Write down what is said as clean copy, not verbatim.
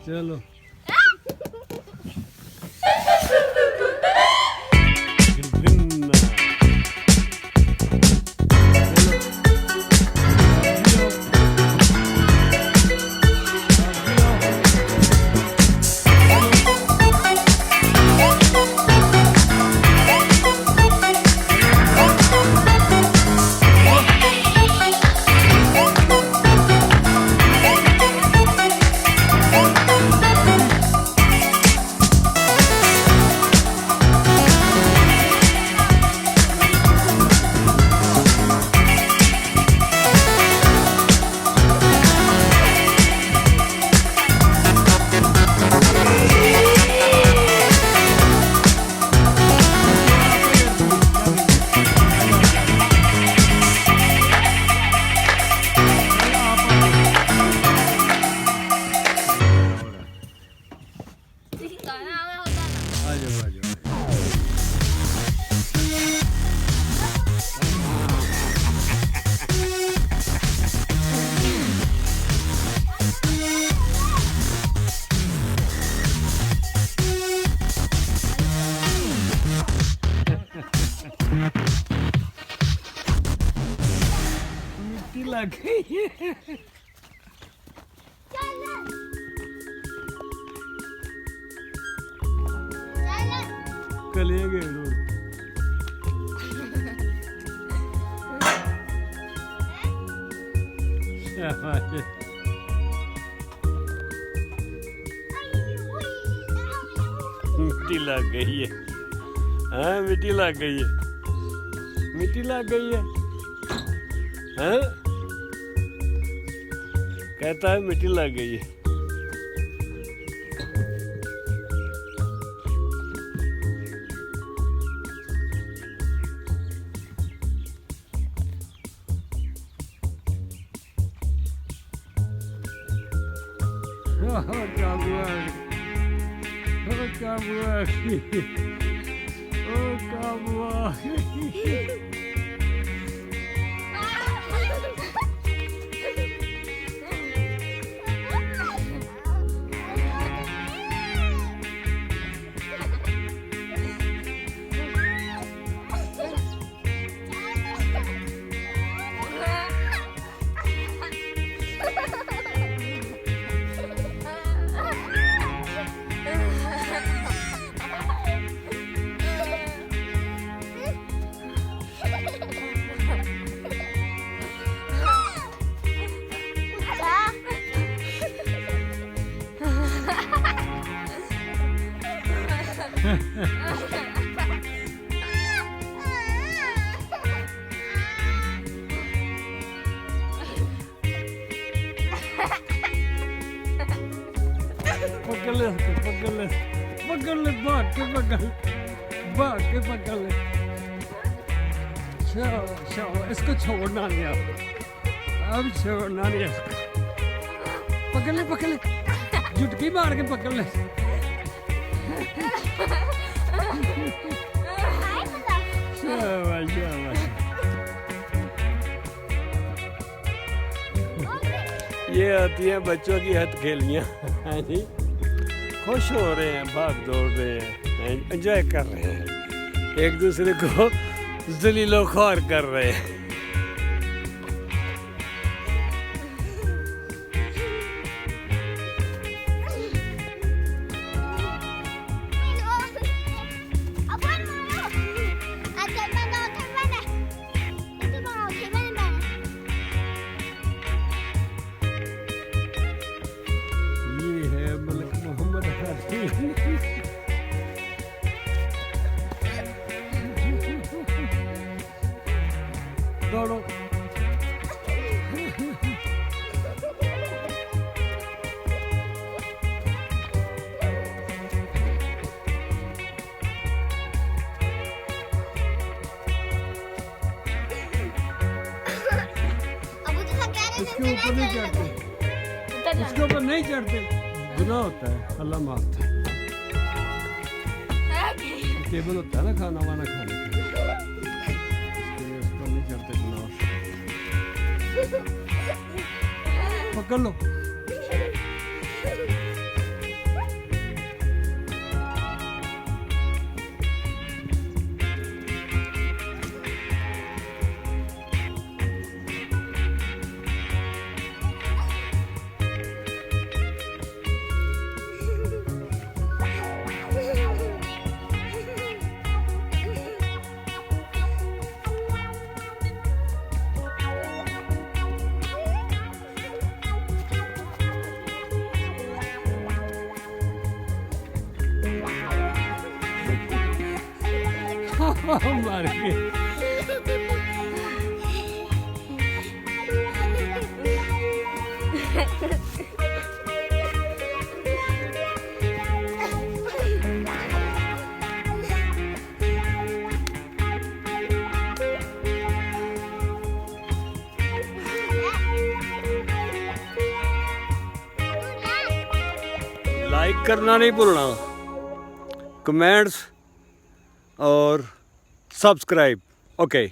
चलो मिट्टी लग गई है। कले गए लोग मिट्टी लग गई है। हाँ मिट्टी लग गई है, मिट्टी लग गई है। हाँ कहता है मिट्टी लग गई है। क्या हुआ? क्या हुआ? क्या हुआ? पकड़ ले भाग के पकड़ ले। चलो इसको छोड़ना नहीं, अब छोड़ना नहीं इसको। पकड़ ले झुटकी मार के पकड़ ले। शाबाश शाबाश। ये आती हैं बच्चों की हथखेलियाँ। हाँ जी, खुश हो रहे हैं, भाग दौड़ रहे हैं, एंजॉय कर रहे हैं, एक दूसरे को जलीलो ख्वार कर रहे हैं। ये है मलिक मोहम्मद हाजी। दौड़ो। इसके ऊपर नहीं चढ़ते, इसके ऊपर नहीं चढ़ते, गुनाह होता है, अल्लाह मारता है। टेबल होता है ना खाना वाना खाने के लिए, इसके लिए उस पर नहीं चढ़ते, गुनाह। पकड़ लो। मार के लाइक करना नहीं भूलना, कमेंट्स और सब्सक्राइब। ओके।